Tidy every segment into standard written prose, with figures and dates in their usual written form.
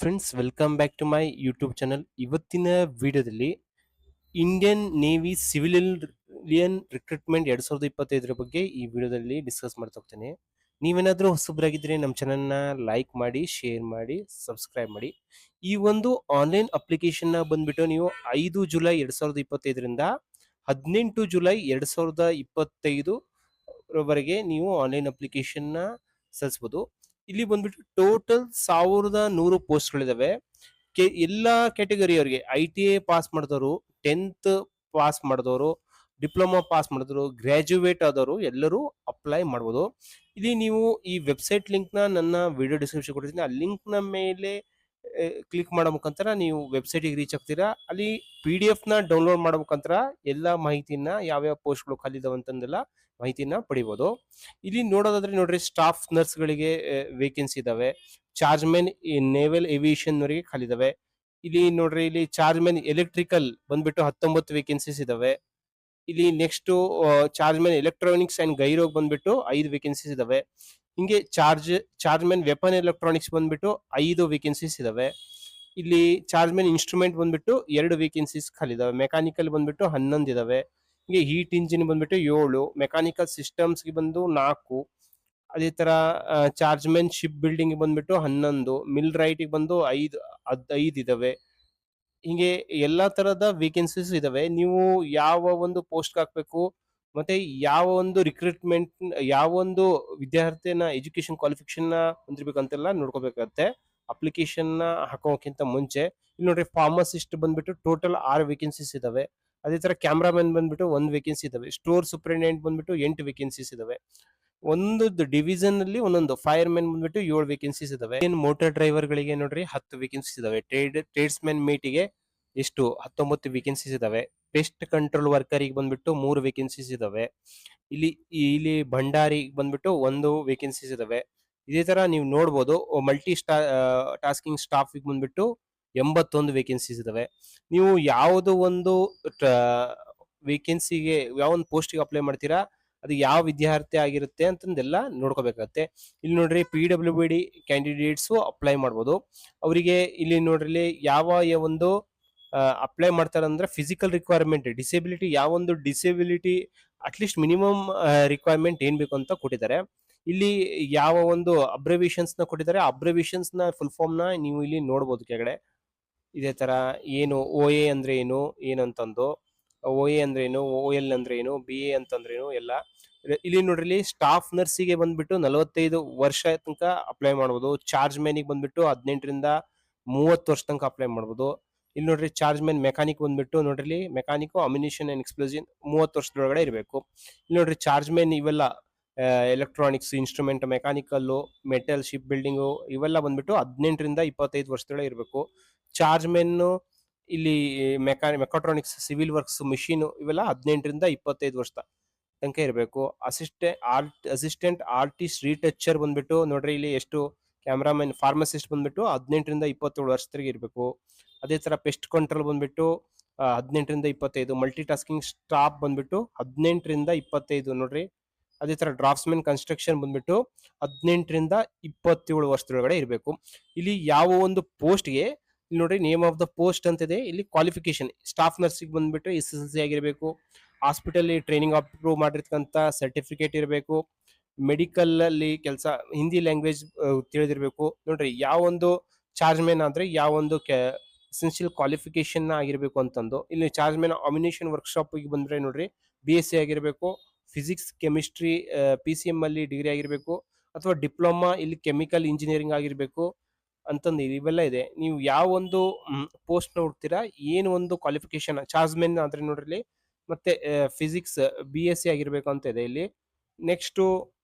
Friends, welcome back to my YouTube channel. ಇವತ್ತಿನ ವಿಡಿಯೋದಲ್ಲಿ Indian navy civilian recruitment 2025 ಬಗ್ಗೆ ಈ ವಿಡಿಯೋದಲ್ಲಿ ಡಿಸ್ಕಸ್ ಮಾಡ್ತಾ ಹೋಗ್ತೇನೆ. ನೀವೇನಾದರೂ ಹೊಸಬ್ರಾಗಿದ್ರೆ ನಮ್ಮ ಚಾನಲ್ನ ಲೈಕ್ ಮಾಡಿ, ಶೇರ್ ಮಾಡಿ, ಸಬ್ಸ್ಕ್ರೈಬ್ ಮಾಡಿ. ಈ ಒಂದು ಆನ್ಲೈನ್ ಅಪ್ಲಿಕೇಶನ್ನ ಬಂದ್ಬಿಟ್ಟು ನೀವು 5 ಜುಲೈ 2025ರಿಂದ 18 ಜುಲೈ 2025 ವರೆಗೆ ನೀವು ಆನ್ಲೈನ್ ಅಪ್ಲಿಕೇಶನ್ನ ಸಲ್ಲಿಸಬಹುದು. ಇಲ್ಲಿ ಬಂದ್ಬಿಟ್ಟು ಟೋಟಲ್ 1100 ಪೋಸ್ಟ್ಗಳಿದಾವೆ. ಎಲ್ಲಾ ಕ್ಯಾಟಗರಿಯವರಿಗೆ ITI ಪಾಸ್ ಮಾಡಿದವರು, 10th ಪಾಸ್ ಮಾಡಿದವರು, ಡಿಪ್ಲೊಮಾ ಪಾಸ್ ಮಾಡಿದವರು, ಗ್ರಾಜ್ಯುಯೇಟ್ ಆದವರು ಎಲ್ಲರೂ ಅಪ್ಲೈ ಮಾಡ್ಬೋದು. ಇಲ್ಲಿ ನೀವು ಈ ವೆಬ್ಸೈಟ್ ಲಿಂಕ್ನ ನನ್ನ ವಿಡಿಯೋ ಡಿಸ್ಕ್ರಿಪ್ಷನ್ ಕೊಟ್ಟಿದ್ದೀನಿ. ಆ ಲಿಂಕ್ನ ಮೇಲೆ ಕ್ಲಿಕ್ ಮಾಡೋ ಮುಖಾಂತರ ನೀವು ವೆಬ್ಸೈಟಿಗೆ ರೀಚ್ ಆಗ್ತೀರಾ. ಅಲ್ಲಿ PDF ನ ಡೌನ್ಲೋಡ್ ಮಾಡೋ ಮುಖಾಂತರ ಎಲ್ಲ ಮಾಹಿತಿನ ಯಾವ್ಯಾವ ಪೋಸ್ಟ್ಗಳು ಖಾಲಿ ಇದಾವೆ ಅಂತಂದೆಲ್ಲ ಮಾಹಿತಿನ ಪಡಿಬೋದು. ಇಲ್ಲಿ ನೋಡೋದಾದ್ರೆ ನೋಡ್ರಿ, ಸ್ಟಾಫ್ ನರ್ಸ್ಗಳಿಗೆ ವೇಕೆನ್ಸಿ ಇದಾವೆ. ಚಾರ್ಜ್ ಮೆನ್ ನೇವಲ್ ಏವಿಯೇಷನ್ ವರೆಗೆ ಖಾಲಿ ಇದಾವೆ. ಇಲ್ಲಿ ನೋಡ್ರಿ, ಇಲ್ಲಿ ಚಾರ್ಜ್ ಮೆನ್ ಎಲೆಕ್ಟ್ರಿಕಲ್ ಬಂದ್ಬಿಟ್ಟು 19 ವೇಕೆನ್ಸೀಸ್ ಇದಾವೆ. ಇಲ್ಲಿ next chargeman electronics and ಗೈರೋಗ್ ಬಂದ್ಬಿಟ್ಟು 5 ವೇಕೆನ್ಸೀಸ್ ಇದಾವೆ. ಹಿಂಗೆ ಚಾರ್ಜ್ ಮೆನ್ ವೆಪನ್ ಎಲೆಕ್ಟ್ರಾನಿಕ್ಸ್ ಬಂದ್ಬಿಟ್ಟು 5 ವೇಕೆನ್ಸೀಸ್ ಇದಾವೆ. ಇಲ್ಲಿ ಚಾರ್ಜ್ ಮೆನ್ ಇನ್ಸ್ಟ್ರೂಮೆಂಟ್ ಬಂದ್ಬಿಟ್ಟು 2 ವೇಕೆನ್ಸೀಸ್ ಖಾಲಿ ಇದಾವೆ. ಮೆಕ್ಯಾನಿಕಲ್ ಬಂದ್ಬಿಟ್ಟು 11 ಇದಾವೆ. ಹಿಂಗೆ ಹೀಟ್ ಇಂಜಿನ್ ಬಂದ್ಬಿಟ್ಟು 7, ಮೆಕ್ಯಾನಿಕಲ್ ಸಿಸ್ಟಮ್ಸ್ಗೆ ಬಂದು 4. ಅದೇ ತರ ಚಾರ್ಜ್ ಮೆನ್ ಶಿಪ್ ಬಿಲ್ಡಿಂಗ್ ಬಂದ್ಬಿಟ್ಟು 11, ಮಿಲ್ ರೈಟಿಗೆ ಬಂದು 5 ಇದಾವೆ. ಹಿಂಗೆ ಎಲ್ಲಾ ತರದ ವೇಕೆನ್ಸೀಸ್ ಇದಾವೆ. ನೀವು ಯಾವ ಒಂದು ಪೋಸ್ಟ್ ಹಾಕ್ಬೇಕು, ಮತ್ತೆ ಯಾವ ಒಂದು ರಿಕ್ರೂಟ್ಮೆಂಟ್, ಯಾವ ಒಂದು ವಿದ್ಯಾರ್ಥಿನ ಎಜುಕೇಶನ್ ಕ್ವಾಲಿಫಿಕೇಶನ್ ಹೊಂದಿರ್ಬೇಕಂತೆಲ್ಲ ನೋಡ್ಕೋಬೇಕಾಗತ್ತೆ ಅಪ್ಲಿಕೇಶನ್ ಹಾಕೋಕ್ಕಿಂತ ಮುಂಚೆ. ಇಲ್ಲಿ ನೋಡ್ರಿ, ಫಾರ್ಮಸಿಸ್ಟ್ ಬಂದ್ಬಿಟ್ಟು ಟೋಟಲ್ 6 ವೇಕೆನ್ಸೀಸ್ ಇದಾವೆ. ಅದೇ ತರ ಕ್ಯಾಮ್ರಾಮನ್ ಬಂದ್ಬಿಟ್ಟು 1 ವೇಕೆನ್ಸಿ ಇದಾವೆ. ಸ್ಟೋರ್ ಸೂಪರಿಂಟೆಂಡೆಂಟ್ ಬಂದ್ಬಿಟ್ಟು 8 ವೇಕೆನ್ಸೀಸ್ ಇದಾವೆ. ಒಂದು ಡಿವಿಷನ್ ಅಲ್ಲಿ ಒಂದೊಂದು. ಫೈರ್ ಮೆನ್ ಬಂದ್ಬಿಟ್ಟು 7 ವೇಕೆನ್ಸೀಸ್ ಇದಾವೆ. ಮೋಟಾರ್ ಡ್ರೈವರ್ ಗಳಿಗೆ ನೋಡ್ರಿ 10 ವೇಕೆನ್ಸೀಸ್ ಇದಾವೆ. ಟ್ರೇಡ್ಸ್ ಮೆನ್ ಮೇಟಿಗೆ ಎಷ್ಟು 19 ವೇಕೆನ್ಸೀಸ್ ಇದಾವೆ. ಪೆಸ್ಟ್ ಕಂಟ್ರೋಲ್ ವರ್ಕರ್ ಗೆ ಬಂದ್ಬಿಟ್ಟು 3 ವೇಕೆನ್ಸೀಸ್ ಇದಾವೆ. ಇಲ್ಲಿ ಇಲ್ಲಿ ಭಂಡಾರಿ ಬಂದ್ಬಿಟ್ಟು 1 ವೇಕೆನ್ಸೀಸ್ ಇದಾವೆ. ಇದೇ ತರ ನೀವು ನೋಡ್ಬೋದು. ಮಲ್ಟಿ ಟಾಸ್ಕಿಂಗ್ ಸ್ಟಾಫ್ ಬಂದ್ಬಿಟ್ಟು 81 ವೇಕೆನ್ಸೀಸ್ ಇದಾವೆ. ನೀವು ಯಾವುದು ಒಂದು ವೇಕೆನ್ಸಿಗೆ, ಯಾವ ಒಂದು ಪೋಸ್ಟ್ಗೆ ಅಪ್ಲೈ ಮಾಡ್ತೀರಾ, ಅದು ಯಾವ ವಿದ್ಯಾರ್ಥಿ ಆಗಿರುತ್ತೆ ಅಂತಂದೆಲ್ಲ ನೋಡ್ಕೋಬೇಕಾಗತ್ತೆ. ಇಲ್ಲಿ ನೋಡ್ರಿ, PWD ಕ್ಯಾಂಡಿಡೇಟ್ಸು ಅಪ್ಲೈ ಮಾಡ್ಬೋದು. ಅವರಿಗೆ ಇಲ್ಲಿ ನೋಡ್ರಿ, ಯಾವ ಒಂದು ಅಪ್ಲೈ ಮಾಡ್ತಾರೆ ಅಂದ್ರೆ ಫಿಸಿಕಲ್ ರಿಕ್ವೈರ್ಮೆಂಟ್, ಡಿಸೆಬಿಲಿಟಿ, ಯಾವ ಒಂದು ಡಿಸೆಬಿಲಿಟಿ ಅಟ್ಲೀಸ್ಟ್ ಮಿನಿಮಮ್ ರಿಕ್ವೈರ್ಮೆಂಟ್ ಏನ್ ಬೇಕು ಅಂತ ಕೊಟ್ಟಿದ್ದಾರೆ. ಇಲ್ಲಿ ಯಾವ ಒಂದು ಅಬ್ರಿವಿಯೇಷನ್ಸ್ ನ ಕೊಟ್ಟಿದ್ದಾರೆ, ಅಬ್ರಿವಿಯೇಷನ್ಸ್ ನ ಫುಲ್ ಫಾರ್ಮ್ ನ ನೀವು ಇಲ್ಲಿ ನೋಡ್ಬೋದು ಕೆಳಗಡೆ. ಇದೇ ತರ ಏನು OA ಅಂದ್ರೆ ಏನು, ಏನಂತಂದು, OA ಅಂದ್ರೆ ಏನು, OL ಅಂದ್ರೆ ಏನು, BA ಅಂತಂದ್ರೆ ಏನು ಎಲ್ಲ. ಇಲ್ಲಿ ನೋಡ್ರಿ, ಸ್ಟಾಫ್ ನರ್ಸಿಗೆ ಬಂದ್ಬಿಟ್ಟು 45 ವರ್ಷ ತನಕ ಅಪ್ಲೈ ಮಾಡ್ಬೋದು. ಚಾರ್ಜ್ ಮೆನ್ಗೆ ಬಂದ್ಬಿಟ್ಟು 18ರಿಂದ 30 ವರ್ಷ ತನಕ ಅಪ್ಲೈ ಮಾಡ್ಬೋದು. ಇಲ್ಲಿ ನೋಡ್ರಿ, ಚಾರ್ಜ್ ಮೆನ್ ಮೆಕ್ಯಾನಿಕ್ ಬಂದ್ಬಿಟ್ಟು ನೋಡ್ರಿ, ಮೆಕ್ಯಾನಿಕ್ ಅಮ್ಯುನಿಷನ್ ಅಂಡ್ ಎಕ್ಸ್ಪ್ಲೋಸಿವ್ 30 ವರ್ಷದೊಳಗಡೆ ಇರಬೇಕು. ಇಲ್ಲಿ ನೋಡ್ರಿ, ಚಾರ್ಜ್ ಮೆನ್ ಇವೆಲ್ಲ electronics, instrument, mechanical, metal, ship building ಇವೆಲ್ಲ ಬಂದ್ಬಿಟ್ಟು 18ರಿಂದ 25 ವರ್ಷದೊಳಗೆ ಇರಬೇಕು. ಚಾರ್ಜ್ ಮೆನ್ ಇಲ್ಲಿ ಮೆಕಾಟ್ರಾನಿಕ್ಸ್, ಸಿವಿಲ್ ವರ್ಕ್ಸ್, ಮಿಷಿನ್ ಇವೆಲ್ಲ 18ರಿಂದ 25 ವರ್ಷ ತನಕ ಇರಬೇಕು. ಅಸಿಸ್ಟೆಂಟ್ ಆರ್ಟಿಸ್ಟ್ ರೀಟಚರ್ ಬಂದ್ಬಿಟ್ಟು ನೋಡ್ರಿ, ಇಲ್ಲಿ ಎಷ್ಟು ಕ್ಯಾಮ್ರಾಮನ್, ಫಾರ್ಮಸಿಸ್ಟ್ ಬಂದ್ಬಿಟ್ಟು 18ರಿಂದ 27 ವರ್ಷದವರೆಗೆ ಇರಬೇಕು. ಅದೇ ತರ ಪೆಸ್ಟ್ ಕಂಟ್ರೋಲ್ ಬಂದ್ಬಿಟ್ಟು 18ರಿಂದ 25. ಮಲ್ಟಿ ಟಾಸ್ಕಿಂಗ್ ಸ್ಟಾಫ್ ಬಂದ್ಬಿಟ್ಟು 18ರಿಂದ 25 ನೋಡ್ರಿ. ಅದೇ ತರ ಡ್ರಾಫ್ಟ್ಸ್ಮನ್ ಕನ್ಸ್ಟ್ರಕ್ಷನ್ ಬಂದ್ಬಿಟ್ಟು 18ರಿಂದ 27 ವರ್ಷದೊಳಗಡೆ ಇರಬೇಕು. ಇಲ್ಲಿ ಯಾವ ಒಂದು ಪೋಸ್ಟ್ಗೆ ಇಲ್ಲಿ ನೋಡ್ರಿ, ನೇಮ್ ಆಫ್ ದ ಪೋಸ್ಟ್ ಅಂತಿದೆ. ಇಲ್ಲಿ ಕ್ವಾಲಿಫಿಕೇಶನ್ ಸ್ಟಾಫ್ ನರ್ಸಿಗೆ ಬಂದ್ಬಿಟ್ಟು SSLC ಆಗಿರಬೇಕು. ಹಾಸ್ಪಿಟಲ್ ಟ್ರೈನಿಂಗ್ ಅಪ್ರೂವ್ ಮಾಡಿರ್ತಕ್ಕಂಥ ಸರ್ಟಿಫಿಕೇಟ್ ಇರಬೇಕು. ಮೆಡಿಕಲ್ ಅಲ್ಲಿ ಕೆಲಸ, ಹಿಂದಿ ಲ್ಯಾಂಗ್ವೇಜ್ ತಿಳಿದಿರಬೇಕು. ನೋಡ್ರಿ, ಯಾವ ಒಂದು ಚಾರ್ಜ್ ಮೆನ್ ಆದ್ರೆ ಯಾವ ಒಂದು ಎಸೆನ್ಷಿಯಲ್ ಕ್ವಾಲಿಫಿಕೇಶನ್ ಆಗಿರ್ಬೇಕು ಅಂತಂದು. ಇಲ್ಲಿ ಚಾರ್ಜ್ ಮೆನ್ ಅಮ್ಯುನಿಷನ್ ವರ್ಕ್ಶಾಪ್ ಬಂದ್ರೆ ನೋಡ್ರಿ, BSc ಆಗಿರಬೇಕು. ಫಿಸಿಕ್ಸ್, ಕೆಮಿಸ್ಟ್ರಿ, PCM ಅಲ್ಲಿ ಡಿಗ್ರಿ ಆಗಿರಬೇಕು, ಅಥವಾ ಡಿಪ್ಲೊಮಾ ಇಲ್ಲಿ ಕೆಮಿಕಲ್ ಇಂಜಿನಿಯರಿಂಗ್ ಆಗಿರಬೇಕು ಅಂತಂದು ಇವೆಲ್ಲ ಇದೆ. ನೀವು ಯಾವ ಒಂದು ಪೋಸ್ಟ್ ನೋಡ್ತೀರಾ, ಏನು ಒಂದು ಕ್ವಾಲಿಫಿಕೇಶನ್ ಚಾರ್ಜ್ ಮೆನ್ ಆದ್ರೆ ನೋಡ್ರಿ, ಮತ್ತೆ ಫಿಸಿಕ್ಸ್ BSc ಆಗಿರ್ಬೇಕು ಅಂತ ಇದೆ ಇಲ್ಲಿ. ನೆಕ್ಸ್ಟ್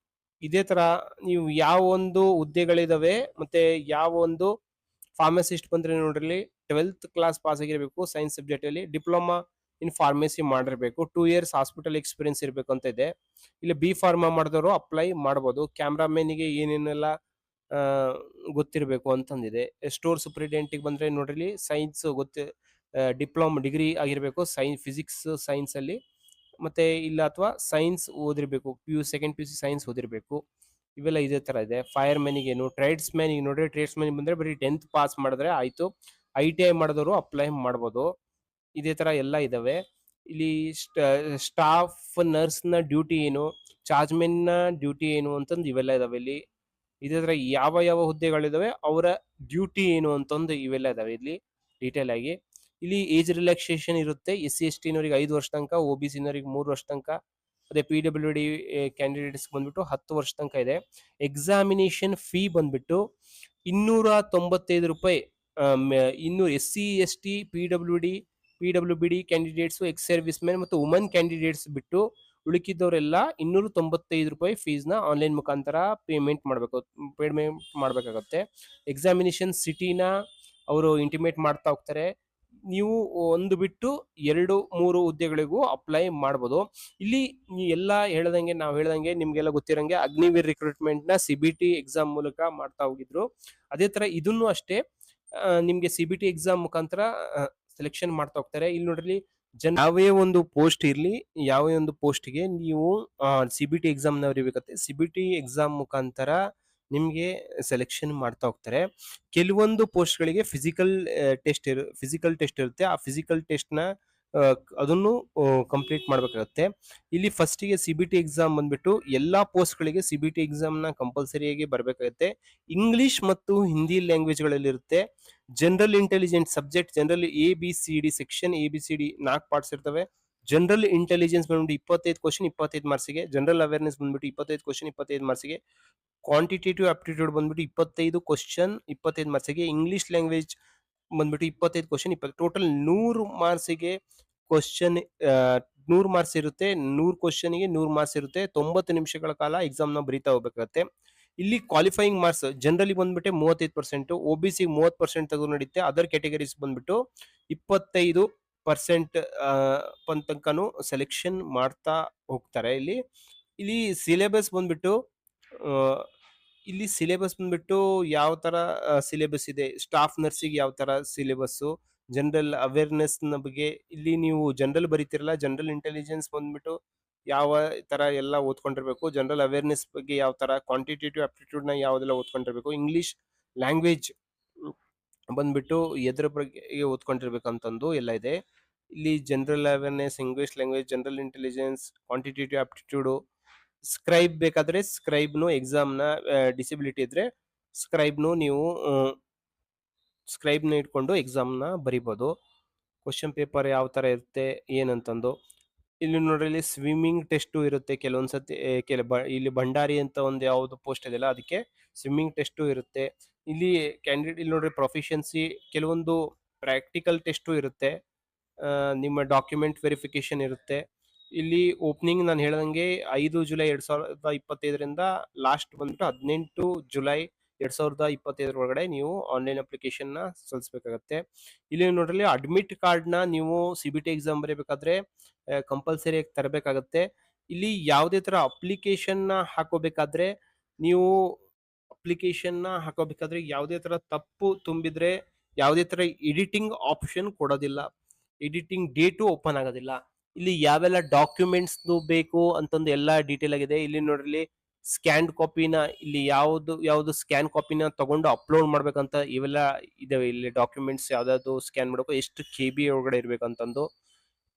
ಇದೇ ತರ ನೀವು ಯಾವ ಒಂದು ಹುದ್ದೆಗಳಿದಾವೆ, ಮತ್ತೆ ಯಾವ ಒಂದು ಫಾರ್ಮಸಿಸ್ಟ್ ಬಂದ್ರೆ ನೋಡ್ರಿ, 12th ಕ್ಲಾಸ್ ಪಾಸ್ ಆಗಿರಬೇಕು ಸೈನ್ಸ್ ಸಬ್ಜೆಕ್ಟ್ ಅಲ್ಲಿ. ಡಿಪ್ಲೊಮಾ ಇನ್ ಫಾರ್ಮಸಿ ಮಾಡಿರ್ಬೇಕು. 2 ಇಯರ್ಸ್ ಹಾಸ್ಪಿಟಲ್ ಎಕ್ಸ್ಪೀರಿಯನ್ಸ್ ಇರಬೇಕು ಅಂತ ಇದೆ. ಇಲ್ಲಿ B ಫಾರ್ಮಾ ಮಾಡಿದವರು ಅಪ್ಲೈ ಮಾಡಬಹುದು. ಕ್ಯಾಮ್ರಾಮನ್ಗೆ ಏನೇನೆಲ್ಲ ಗೊತ್ತಿರಬೇಕು ಅಂತಂದಿದೆ. ಸ್ಟೋರ್ ಸೂಪರಿಂಟೆಂಡೆಂಟ್ ಬಂದ್ರೆ ನೋಡ್ರಿ, ಸೈನ್ಸ್ ಡಿಪ್ಲೊಮಾ ಡಿಗ್ರಿ ಆಗಿರಬೇಕು, ಫಿಸಿಕ್ಸ್ ಸೈನ್ಸ್ ಅಲ್ಲಿ. ಮತ್ತೆ ಇಲ್ಲ ಅಥವಾ ಸೈನ್ಸ್ ಓದಿರ್ಬೇಕು, PU ಸೆಕೆಂಡ್ PUC ಸೈನ್ಸ್ ಓದಿರ್ಬೇಕು. ಇವೆಲ್ಲ ಇದೇ ತರ ಇದೆ. ಫೈರ್ ಮ್ಯಾನಿಗೆ ಏನು, ಟ್ರೇಡ್ಸ್ ಮ್ಯಾನಿಗೆ ನೋಡ್ರಿ, ಟ್ರೇಡ್ಸ್ ಮ್ಯಾನಿಗೆ ಬಂದ್ರೆ ಬರೀ 10th ಪಾಸ್ ಮಾಡಿದ್ರೆ ಆಯ್ತು. ITI ಮಾಡಿದವರು ಅಪ್ಲೈ ಮಾಡ್ಬೋದು. ಇದೇ ತರ ಎಲ್ಲ ಇದಾವೆ. ಇಲ್ಲಿ ಸ್ಟಾಫ್ ನರ್ಸ್ ನ ಡ್ಯೂಟಿ ಏನು, ಚಾರ್ಜ್ಮೆನ್ ನ ಡ್ಯೂಟಿ ಏನು ಅಂತಂದು ಇವೆಲ್ಲ ಇದಾವೆ ಇಲ್ಲಿ. ಇದೇ ತರ ಯಾವ ಯಾವ ಹುದ್ದೆಗಳಿದಾವೆ ಅವರ ಡ್ಯೂಟಿ ಏನು ಅಂತಂದು ಇವೆಲ್ಲ ಇದಾವೆ ಇಲ್ಲಿ ಡೀಟೇಲ್ ಆಗಿ. ಇಲ್ಲಿ ಏಜ್ ರಿಲ್ಯಾಕ್ಸೇಷನ್ ಇರುತ್ತೆ. SC ST ನವರಿಗೆ 5 ವರ್ಷ ತನಕ, OBC ನವರಿಗೆ 3 ವರ್ಷ ತನಕ, ಅದೇ PWD ಕ್ಯಾಂಡಿಡೇಟ್ಸ್ ಬಂದ್ಬಿಟ್ಟು 10 ವರ್ಷ ತನಕ ಇದೆ. ಎಕ್ಸಾಮಿನೇಷನ್ ಫೀ ಬಂದ್ಬಿಟ್ಟು 295 ರೂಪಾಯಿ. ಇನ್ನು SC ST PWBD candidates, ex service man ಮತ್ತು ವುಮನ್ ಕ್ಯಾಂಡಿಡೇಟ್ಸ್ ಬಿಟ್ಟು ಉಳುಕಿದ್ದವರೆಲ್ಲ 295 ರೂಪಾಯಿ ಫೀಸ್ನ ಆನ್ಲೈನ್ ಮುಖಾಂತರ ಪೇಮೆಂಟ್ ಮಾಡಬೇಕಾಗತ್ತೆ. ಎಕ್ಸಾಮಿನೇಷನ್ ಸಿಟಿನ ಅವರು ಇಂಟಿಮೇಟ್ ಮಾಡ್ತಾ ಹೋಗ್ತಾರೆ. ನೀವು ಒಂದು ಬಿಟ್ಟು 2-3 ಹುದ್ದೆಗಳಿಗೂ ಅಪ್ಲೈ ಮಾಡ್ಬೋದು. ಇಲ್ಲಿ ಎಲ್ಲ ನಾವು ಹೇಳ್ದಂಗೆ ನಿಮ್ಗೆಲ್ಲ ಗೊತ್ತಿರಂಗೆ ಅಗ್ನಿವೀರ್ ರಿಕ್ರೂಟ್ಮೆಂಟ್ ನ CBT ಎಕ್ಸಾಮ್ ಮೂಲಕ ಮಾಡ್ತಾ ಹೋಗಿದ್ರು. ಅದೇ ತರ ಇದನ್ನು ಅಷ್ಟೇ ನಿಮ್ಗೆ CBT ಎಕ್ಸಾಮ್ ಮುಖಾಂತರ ಸೆಲೆಕ್ಷನ್ ಮಾಡ್ತಾ ಹೋಗ್ತಾರೆ. ಇಲ್ಲಿ ನೋಡ್ರಿ, ಯಾವೇ ಒಂದು ಪೋಸ್ಟ್ ಇರ್ಲಿ, ಯಾವೇ ಒಂದು ಪೋಸ್ಟ್ಗೆ ನೀವು CBT ಎಕ್ಸಾಮ್ ನ ಬರೀಬೇಕತ್ತೆ. CBT ಎಕ್ಸಾಮ್ ಮುಖಾಂತರ ನಿಮ್ಗೆ ಸೆಲೆಕ್ಷನ್ ಮಾಡ್ತಾ ಹೋಗ್ತಾರೆ. ಕೆಲವೊಂದು ಪೋಸ್ಟ್ಗಳಿಗೆ ಫಿಸಿಕಲ್ ಟೆಸ್ಟ್ ಇರುತ್ತೆ. ಆ ಫಿಸಿಕಲ್ ಟೆಸ್ಟ್ ನ ಅದನ್ನು ಕಂಪ್ಲೀಟ್ ಮಾಡ್ಬೇಕಾಗತ್ತೆ. ಇಲ್ಲಿ ಫಸ್ಟಿಗೆ CBT ಎಕ್ಸಾಮ್ ಬಂದ್ಬಿಟ್ಟು ಎಲ್ಲಾ ಪೋಸ್ಟ್ಗಳಿಗೆ CBT ಎಕ್ಸಾಮ್ ನ ಕಂಪಲ್ಸರಿಯಾಗಿ ಬರ್ಬೇಕಾಗತ್ತೆ. ಇಂಗ್ಲಿಷ್ ಮತ್ತು ಹಿಂದಿ ಲ್ಯಾಂಗ್ವೇಜ್ ಗಳಲ್ಲಿ ಇರುತ್ತೆ. General intelligence subject, general ABCD section ABCD 4 parts ಇರ್ತವೆ. ಜನರಲ್ ಇಂಟೆಲಿಜೆನ್ಸ್ ಬಂದ್ಬಿಟ್ಟು 25 ಕ್ವಶನ್ 25 ಮಾರ್ಕ್ಸಿಗೆ, ಜನರಲ್ ಅವೇರ್ನೆಸ್ ಬಂದ್ಬಿಟ್ಟು 25 ಕ್ವಶನ್ 25 ಮಾರ್ಕ್ಸಿಗೆ, ಕ್ವಾಂಟಿಟೇಟಿವ್ ಆಪ್ಟಿಟ್ಯೂಡ್ ಬಂದ್ಬಿಟ್ಟು 25 ಕ್ವಶನ್ 25 ಮಾರ್ಕ್ಸಿಗೆ, ಇಂಗ್ಲಿಷ್ ಲ್ಯಾಂಗ್ವೇಜ್ ಬಂದ್ಬಿಟ್ಟು 25 ಕ್ವಶನ್ ಟೋಟಲ್ 100 ಮಾರ್ಕ್ಸಿಗೆ ಕ್ವಶನ್ 100 ಮಾರ್ಕ್ಸ್ ಇರುತ್ತೆ. 100 ಕ್ವಶನ್ಗೆ 100 ಮಾರ್ಕ್ಸ್ ಇರುತ್ತೆ. 90 ನಿಮಿಷಗಳ ಕಾಲ ಎಕ್ಸಾಮ್ ನ ಬರೀತಾ ಹೋಗ್ಬೇಕಾಗತ್ತೆ. ಇಲ್ಲಿ ಕ್ವಾಲಿಫೈಯಿಂಗ್ ಮಾರ್ಕ್ಸ್ ಜನರಲ್ ಬಂದ್ಬಿಟ್ಟು 35%, OBC 30% ತೆಗೆದು ನಡೆಯುತ್ತೆ. ಅದರ್ ಕ್ಯಾಟಗರೀಸ್ ಬಂದ್ಬಿಟ್ಟು 25% ತನಕನು ಸೆಲೆಕ್ಷನ್ ಮಾಡ್ತಾ ಹೋಗ್ತಾರೆ. ಇಲ್ಲಿ ಸಿಲೆಬಸ್ ಬಂದ್ಬಿಟ್ಟು ಯಾವ ತರ ಸಿಲೆಬಸ್ ಇದೆ, ಸ್ಟಾಫ್ ನರ್ಸಿಗೆ ಯಾವ ತರ ಸಿಲೆಬಸ್, ಜನರಲ್ ಅವೇರ್ನೆಸ್ ನ ಬಗ್ಗೆ ಇಲ್ಲಿ ನೀವು ಜನರಲ್ ಬರೀತಿರಲ್ಲ, ಜನರಲ್ ಇಂಟೆಲಿಜೆನ್ಸ್ ಬಂದ್ಬಿಟ್ಟು ಯಾವ ತರ ಎಲ್ಲ ಓದ್ಕೊಂಡಿರ್ಬೇಕು, ಜನರಲ್ ಅವೇರ್ನೆಸ್ ಬಗ್ಗೆ ಯಾವ ತರ, ಕ್ವಾಂಟಿಟೇಟಿವ್ ಆಪ್ಟಿಟ್ಯೂಡ್ ನ ಯಾವ್ದೆಲ್ಲ ಓದ್ಕೊಂಡಿರ್ಬೇಕು, ಇಂಗ್ಲಿಷ್ ಲ್ಯಾಂಗ್ವೇಜ್ ಬಂದ್ಬಿಟ್ಟು ಎದ್ರ ಬಗ್ಗೆ ಓದ್ಕೊಂಡಿರ್ಬೇಕು ಅಂತಂದು ಎಲ್ಲ ಇದೆ. ಇಲ್ಲಿ general awareness, English language, general intelligence, quantitative aptitude, scribe ಬೇಕಾದ್ರೆ ಸ್ಕ್ರೈಬ್ನು ಎಕ್ಸಾಮ್ನ ಡಿಸಬಿಲಿಟಿ ಇದ್ರೆ ನೀವು ಸ್ಕ್ರೈಬ್ನ ಇಟ್ಕೊಂಡು ಎಕ್ಸಾಮ್ನ ಬರಿಬೋದು. ಕ್ವಶನ್ ಪೇಪರ್ ಯಾವ ತರ ಇರುತ್ತೆ ಏನಂತಂದು ಇಲ್ಲಿ ನೋಡ್ರಿ, ಇಲ್ಲಿ ಸ್ವಿಮ್ಮಿಂಗ್ ಟೆಸ್ಟು ಇರುತ್ತೆ ಕೆಲವೊಂದ್ಸತಿ. ಇಲ್ಲಿ ಭಂಡಾರಿ ಅಂತ ಒಂದು ಯಾವ್ದು ಪೋಸ್ಟ್ ಇದೆಯಲ್ಲ ಅದಕ್ಕೆ ಸ್ವಿಮ್ಮಿಂಗ್ ಟೆಸ್ಟು ಇರುತ್ತೆ. ಇಲ್ಲಿ ಕ್ಯಾಂಡಿಡೇಟ್ ಇಲ್ಲಿ ನೋಡ್ರಿ, ಪ್ರೊಫಿಷಿಯನ್ಸಿ ಕೆಲವೊಂದು ಪ್ರಾಕ್ಟಿಕಲ್ ಟೆಸ್ಟು ಇರುತ್ತೆ. ನಿಮ್ಮ ಡಾಕ್ಯುಮೆಂಟ್ ವೆರಿಫಿಕೇಶನ್ ಇರುತ್ತೆ. ಇಲ್ಲಿ ಓಪನಿಂಗ್ ನಾನು ಹೇಳ್ದಂಗೆ 5 ಜುಲೈ 2025ರಿಂದ ಲಾಸ್ಟ್ ಬಂದ್ಬಿಟ್ಟು 18 ಜುಲೈ 2025 ಒಳಗಡೆ ನೀವು ಆನ್ಲೈನ್ ಅಪ್ಲಿಕೇಶನ್ ನ ಸಲ್ಲಿಸಬೇಕಾಗತ್ತೆ. ಇಲ್ಲಿ ನೋಡ್ರಿ, ಅಡ್ಮಿಟ್ ಕಾರ್ಡ್ ನ ನೀವು CBT ಎಕ್ಸಾಮ್ ಬರೀಬೇಕಾದ್ರೆ ಕಂಪಲ್ಸರಿ ಆಗಿ ತರಬೇಕಾಗತ್ತೆ. ಇಲ್ಲಿ ಯಾವುದೇ ತರ ಅಪ್ಲಿಕೇಶನ್ ನ ಹಾಕೋಬೇಕಾದ್ರೆ ಯಾವುದೇ ತರ ತಪ್ಪು ತುಂಬಿದ್ರೆ ಯಾವುದೇ ತರ ಎಡಿಟಿಂಗ್ ಆಪ್ಷನ್ ಕೊಡೋದಿಲ್ಲ, ಎಡಿಟಿಂಗ್ ಡೇಟು ಓಪನ್ ಆಗೋದಿಲ್ಲ. ಇಲ್ಲಿ ಯಾವೆಲ್ಲ ಡಾಕ್ಯುಮೆಂಟ್ಸ್ ಬೇಕು ಅಂತಂದು ಎಲ್ಲ ಡೀಟೇಲ್ ಆಗಿದೆ. ಇಲ್ಲಿ ನೋಡ್ರಿ, ಸ್ಕ್ಯಾನ್ ಕಾಪಿನ ಇಲ್ಲಿ ಯಾವ್ದು ಸ್ಕ್ಯಾನ್ ಕಾಪಿನ ತಗೊಂಡು ಅಪ್ಲೋಡ್ ಮಾಡ್ಬೇಕಂತ ಇವೆಲ್ಲ ಇದಾವೆ. ಇಲ್ಲಿ ಡಾಕ್ಯುಮೆಂಟ್ಸ್ ಯಾವ್ದಾದ್ರು ಸ್ಕ್ಯಾನ್ ಮಾಡಬೇಕು, ಎಷ್ಟು KB ಒಳಗಡೆ ಇರ್ಬೇಕಂತಂದು.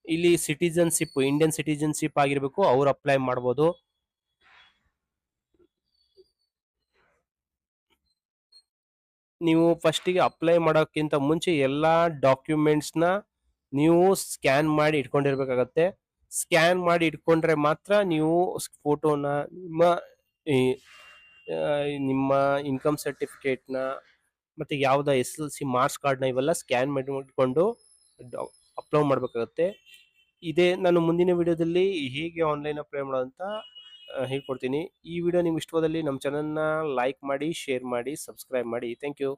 ಇಲ್ಲಿ ಸಿಟಿಜನ್ಶಿಪ್, ಇಂಡಿಯನ್ ಸಿಟಿಜನ್ಶಿಪ್ ಆಗಿರ್ಬೇಕು, ಅವ್ರು ಅಪ್ಲೈ ಮಾಡ್ಬೋದು. ನೀವು ಫಸ್ಟಿಗೆ ಅಪ್ಲೈ ಮಾಡೋಕ್ಕಿಂತ ಮುಂಚೆ ಎಲ್ಲಾ ಡಾಕ್ಯುಮೆಂಟ್ಸ್ ನ ನೀವು ಸ್ಕ್ಯಾನ್ ಮಾಡಿ ಇಟ್ಕೊಂಡಿರ್ಬೇಕಾಗತ್ತೆ. ಸ್ಕ್ಯಾನ್ ಮಾಡಿ ಇಟ್ಕೊಂಡ್ರೆ ಮಾತ್ರ ನೀವು ಫೋಟೋನ, ನಿಮ್ಮ ಇನ್ಕಮ್ ಸರ್ಟಿಫಿಕೇಟ್ನ ಮತ್ತೆ ಯಾವ್ದ SSLC ಮಾರ್ಕ್ಸ್ ಕಾರ್ಡ್ನ ಇವೆಲ್ಲ ಸ್ಕ್ಯಾನ್ ಮಾಡಿ ಇಟ್ಕೊಂಡು ಅಪ್ಲೋಡ್ ಮಾಡ್ಬೇಕಾಗತ್ತೆ. ಇದೇ ನಾನು ಮುಂದಿನ ವಿಡಿಯೋದಲ್ಲಿ ಹೇಗೆ ಆನ್ಲೈನ್ ಅಪ್ಲೈ ಮಾಡೋದಂತ ಹೇಳ್ಕೊಡ್ತೀನಿ. ಈ ವಿಡಿಯೋ ನಿಮ್ಗೆ ಇಷ್ಟವಾದಲ್ಲಿ ನಮ್ಮ ಚಾನಲ್ನ ಲೈಕ್ ಮಾಡಿ, ಶೇರ್ ಮಾಡಿ, ಸಬ್ಸ್ಕ್ರೈಬ್ ಮಾಡಿ. Thank you.